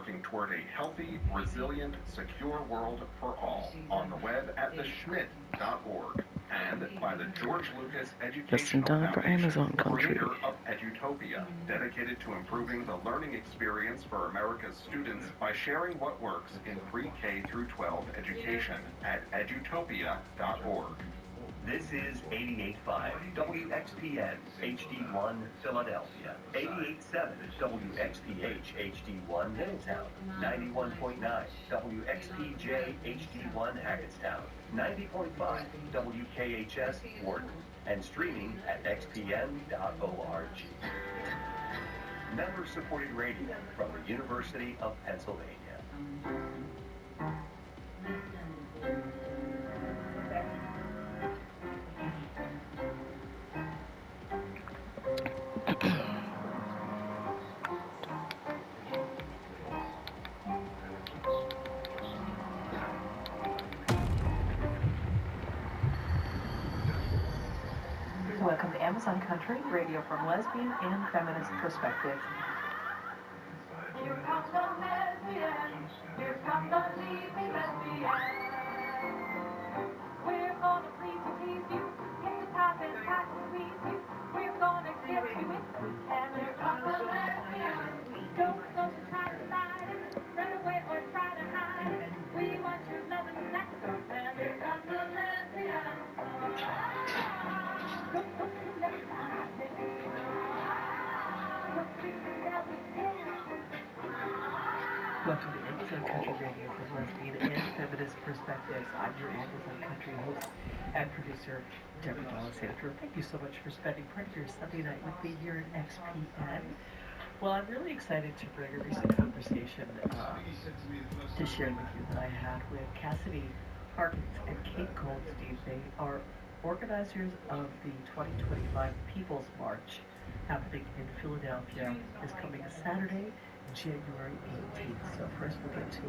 working toward a healthy, resilient, secure world for all. On the web at theschmidt.org and by the George Lucas Educational Foundation, Amazon Country. creator of Edutopia, dedicated to improving the learning experience for America's students by sharing what works in pre-K through 12 education at edutopia.org. This is 88.5 WXPN HD1 Philadelphia, 88.7 WXPH HD1 Middletown, 91.9 WXPJ HD1 Hackettstown, 90.5 WKHS Wharton, and streaming at xpn.org. Member-supported radio from the University of Pennsylvania. Welcome to Amazon Country, radio from lesbian and feminist perspective. Here comes the lesbian, here comes the leaving lesbian. We're gonna please you, get the top and pack and squeeze you. We're gonna get you in, and here comes the lesbian. Don't try to hide it, run away or try to hide it. We want your love and that, and here comes the lesbian. Welcome to Amazon Country Radio from lesbian and feminist perspectives. I'm your Amazon Country host and producer, Deborah D'Alessandro. Thank you so much for spending part of your Sunday night with me here at XPN. Well, I'm really excited to bring a recent conversation to share with you that I had with Cassidy Harkins and Kate Goldstein. They are organizers of the 2025 People's March happening in Philadelphia. Is coming Saturday, January 18th. So first we'll get to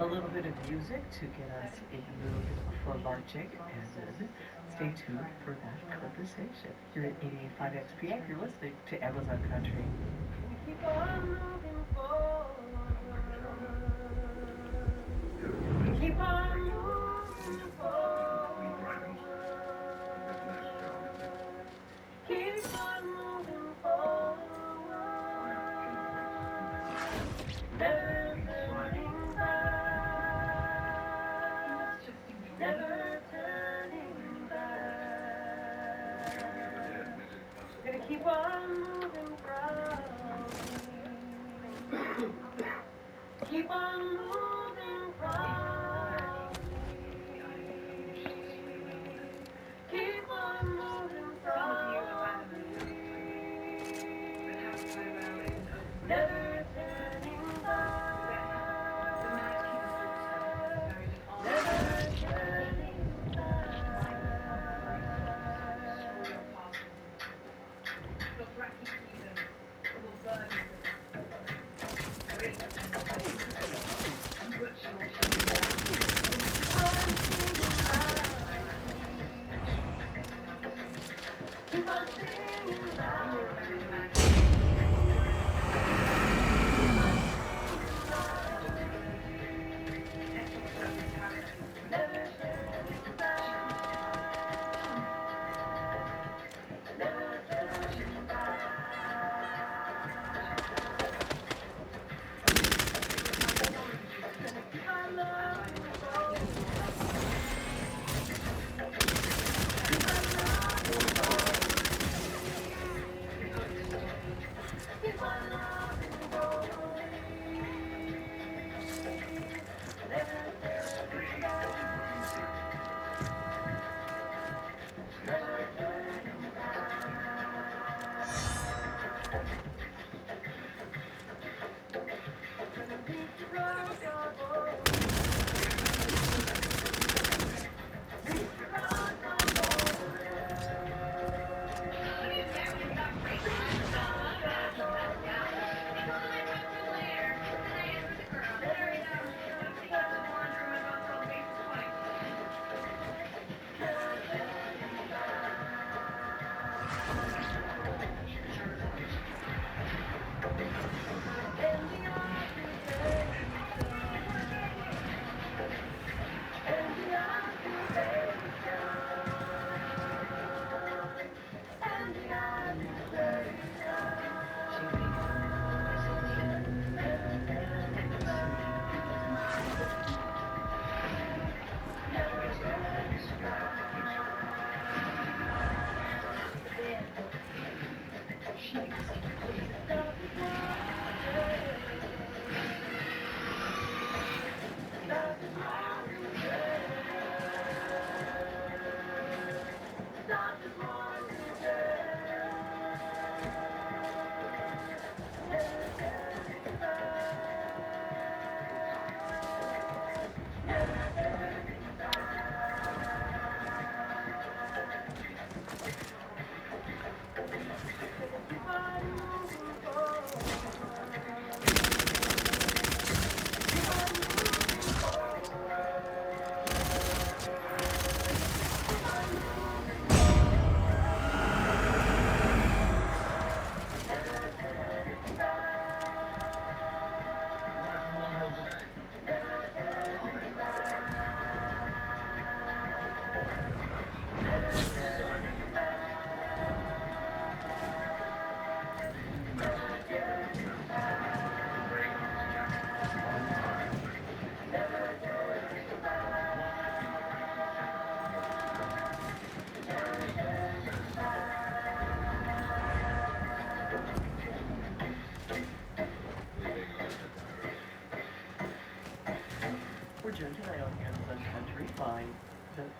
a little bit of music to get us in the mood for marching, and then stay tuned for that conversation. You're at 88.5 XPN. You're listening to Amazon Country. Keep on moving forward. Keep on moving forward. Keep on moving forward. Never turning back. Never turning back. Gonna keep on moving proudly. Keep on moving proudly. Keep on moving proudly. Never turning back. Never turning Keep on singing never turning back. Never turning back. I love you so. I love you so.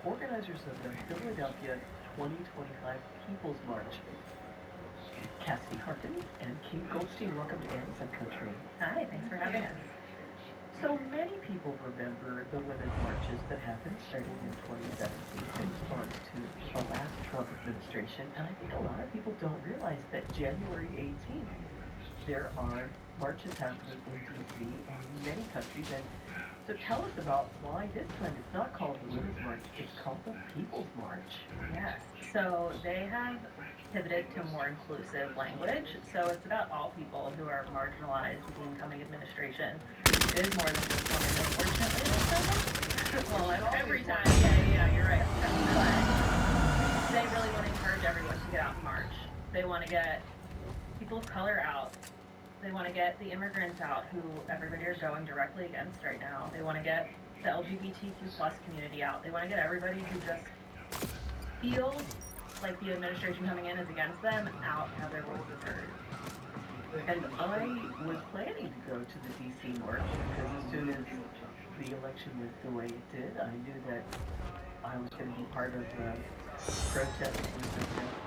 organizers of the Philadelphia 2025 People's March. Cassidy Harkin and Kate Goldstein, welcome to Annie's on Country. Hi, thanks for having us. So many people remember the women's marches that happened starting in 2017 in response to the last Trump administration, and I think a lot of people don't realize that January 18th, there are marches happening in D.C. and many countries, and so tell us about why this time it's not called the Women's March, it's called the People's March. Yes, so they have pivoted to more inclusive language, so it's about all people who are marginalized with the incoming administration. It is more than just women, unfortunately. Well, every time, yeah, you're right. But they really want to encourage everyone to get out and march. They want to get people of color out. They want to get the immigrants out who everybody is going directly against right now. They want to get the LGBTQ plus community out. They want to get everybody who just feels like the administration coming in is against them out, have their voices heard. And I was planning to go to the D.C. March because as soon as the election went the way it did, I knew that I was going to be part of the protest.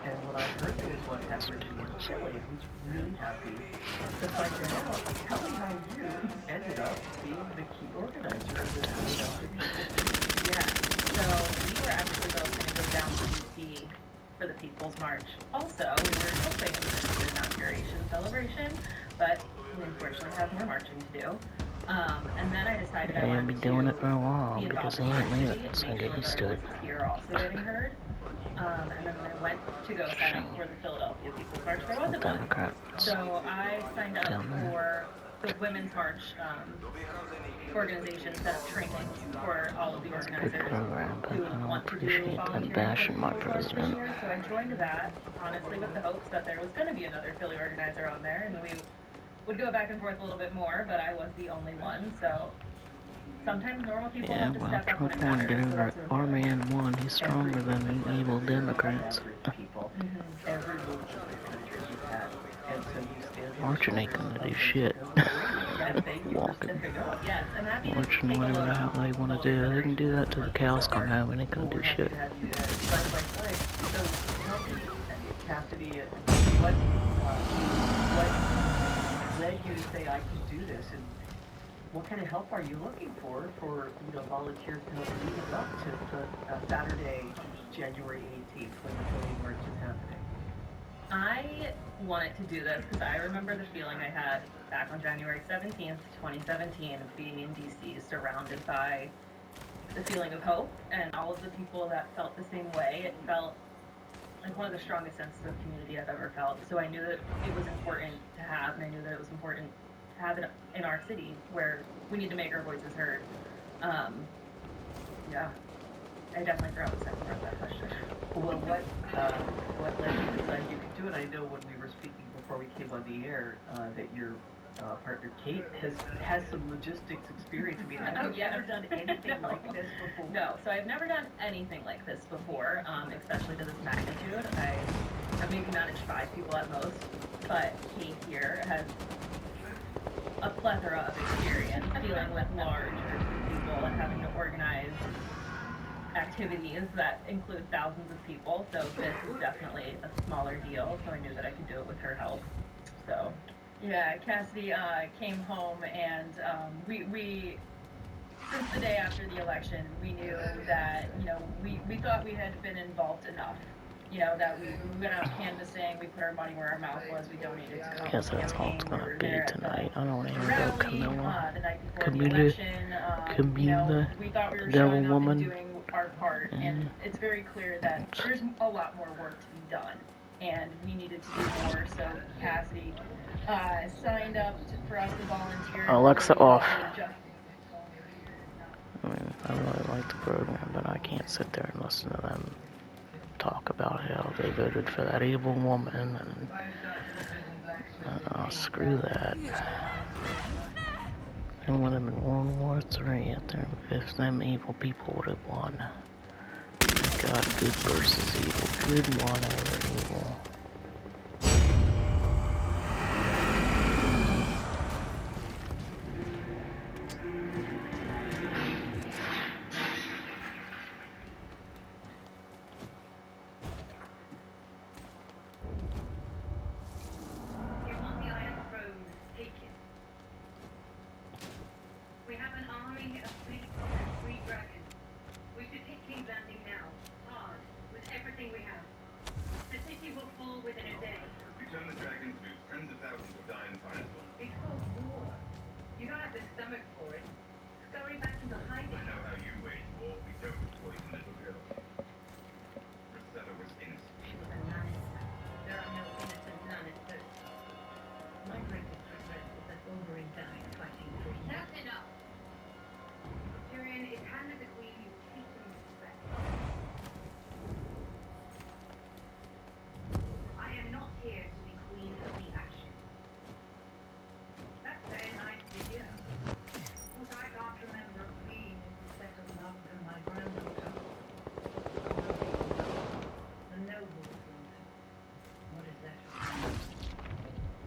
And when I heard there was one happening in Chile, I was really happy to find out. Tell me how you ended up being the key organizer of this Philadelphia. Yeah, so we were actually both going to go down to D.C. for the People's March. Also, we were hoping it was an inauguration celebration, but we unfortunately have more marching to do. And then I decided I wanted be to doing it for a while be because involved they in ain't the leaving, so city, get make used sure to it. our voices here are also getting heard. And then when I went to go sign up for the Philadelphia People's March, there wasn't one. Democrats. So I signed up Down there. for the Women's March organization that's training for all of the Good organizers program, but who I don't want to do appreciate them volunteering bashing my for the People's March this president. year. So I joined that, honestly, with the hopes that there was going to be another Philly organizer on there, and we would go back and forth a little bit more, but I was the only one, so sometimes normal people Yeah, have to well, step up when Trump it wanted to matters. get So over that's it. what Our I'm man won. He's stronger than the evil Democrats. People. Mm-hmm. Every move in the country you've had. And so you stand Marching ain't gonna do shit. Walking. Yes, and that means Marching take a whatever look. the hell they want to do. They can do that till the cows come home and ain't gonna do shit. So tell me, Cassidy, what led you to say I can do this, and what kind of help are you looking for volunteers to help lead us up to Saturday, January 18th, when the Philly March is happening? I wanted to do this because I remember the feeling I had back on January 17th, 2017, of being in DC, surrounded by the feeling of hope and all of the people that felt the same way. It felt like one of the strongest senses of community I've ever felt. So I knew that it was important to have, and I knew that it was important to have it in our city where we need to make our voices heard. Yeah, I definitely forgot the second part of that question. Well, what led you to decide you could do it? I know when we were speaking before we came on the air that your partner Kate has some logistics experience. I mean, have you ever done anything like this before? No, so I've never done anything like this before, especially to this magnitude. I've maybe managed 5 people at most, but Kate here has a plethora of experience dealing with large groups of people and having to organize activities that include thousands of people. So this is definitely a smaller deal, so I knew that I could do it with her help. So yeah, Cassidy came home, and we since the day after the election, we knew that, we thought we had been involved enough. That we went out canvassing, we put our money where our mouth was, we donated to I guess that's all it's gonna be tonight. I don't even know rally, Camilla. the night before the Camilla. election. Camilla, We thought we were devil showing up woman. and doing our part, and it's very clear that there's a lot more work to be done, and we needed to do more. So Cassidy signed up for us to volunteer. Alexa off. I mean, I really like the program, but I can't sit there and listen to them talk about how they voted for that evil woman, and screw that. It would have been World War III out there if them evil people would have won. God, good versus evil. Good won over evil. revamping now. Hard. With everything we have. The city will fall within a day. Return the dragons loose. Tens of thousands will die in Firestorm. It's called war. You don't have the stomach for it. Scurry back into hiding. I know how you wage war. We don't poison little girls. Priscilla was innocent. She was a Lannister. There are no innocent Lannisters. My greatest regret is that Oberyn died fighting for you. That's enough. Tyrion is hand of the queen. You will treat him with respect. I am not here to be queen of the ashes. That's very nice to hear. But I can't remember a queen who settled love than my granddaughter. The noble woman. What is that?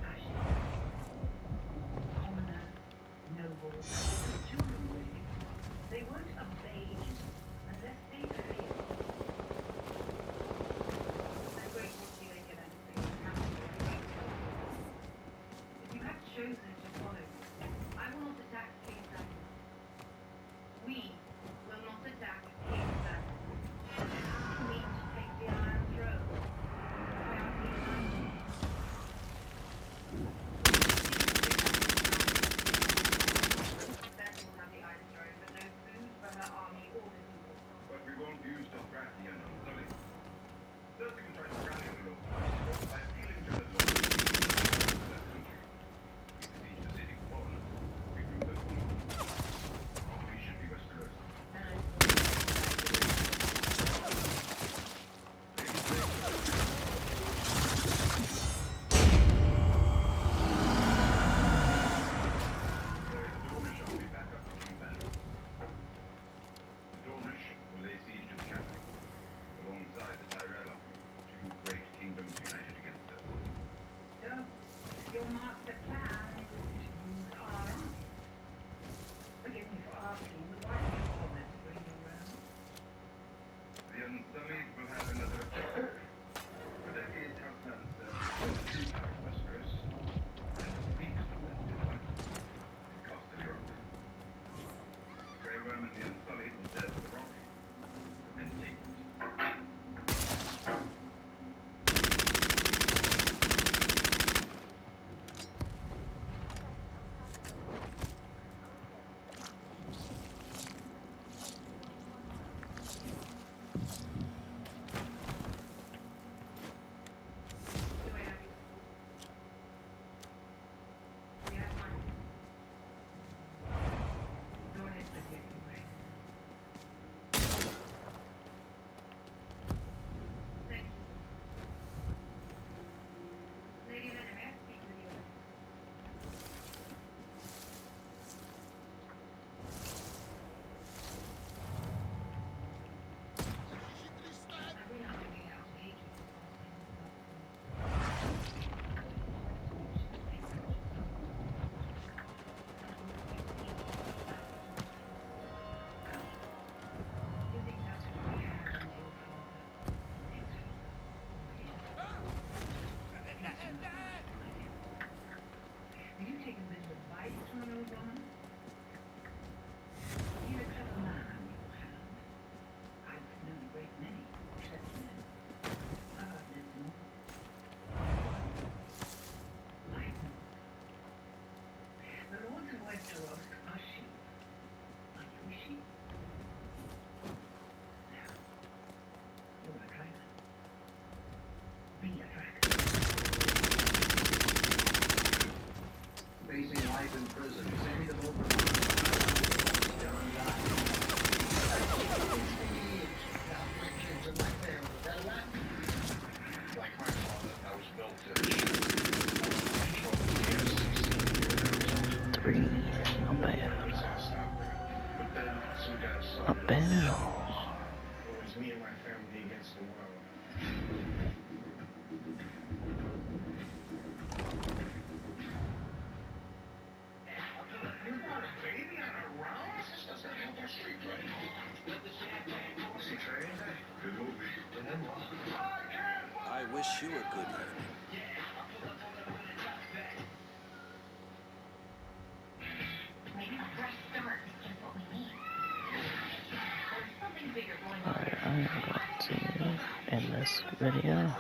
Ashes. Commoner, noble, children really. They weren't of age unless they failed. I'm grateful to you again, I'm saying, if you have chosen to follow me, I will not attack King Simon. We will not attack King Simon. You need to take the Iron Throne. I am the Iron. Bethany will have the Iron Throne, but no food for her army or the people. But we won't use Dothraki and Unsullied. Those who try to rally the law by appealing to the law of their country. We besiege the city for honor. We prove that we should be Westeros. There is a Dornish army back up to King Banner. The Dornish will lay siege to the capital, alongside the Tyrell army, two great kingdoms united against us. So, your master plan is to use arms. Forgive me for asking, but why do you call that bring you around? The Unsullied will have another effect. For decades, House Lannister was the true power of Westeros, and the peaks of that delight. It cost a Europe. Grey Worm and the Unsullied will serve the rock, and take it. Do I have you? We have money. Go ahead, forgive me, Ray. Thank you. Lady Lennon, may I speak with you? Are we not doing out to hate you think that's what we have to do Have you taken a bit of advice from an old woman? You're a clever man, you have. I've known a great many, except men. I've lived in like them. The lords of Westeros are sheep. Are you a sheep? No. You're a dragon. Be a dragon. Facing life in prison, send me the whole Like my father, I was built to 3. Not bad. But then some guys saw Not bad at all. it was me and my family against the world. Baby on a round? This doesn't help our street right. Was he trained? good movie. And then what? I wish you a good evening. Maybe a fresh start is just what we need. There's something bigger going on. I'm going to end this video.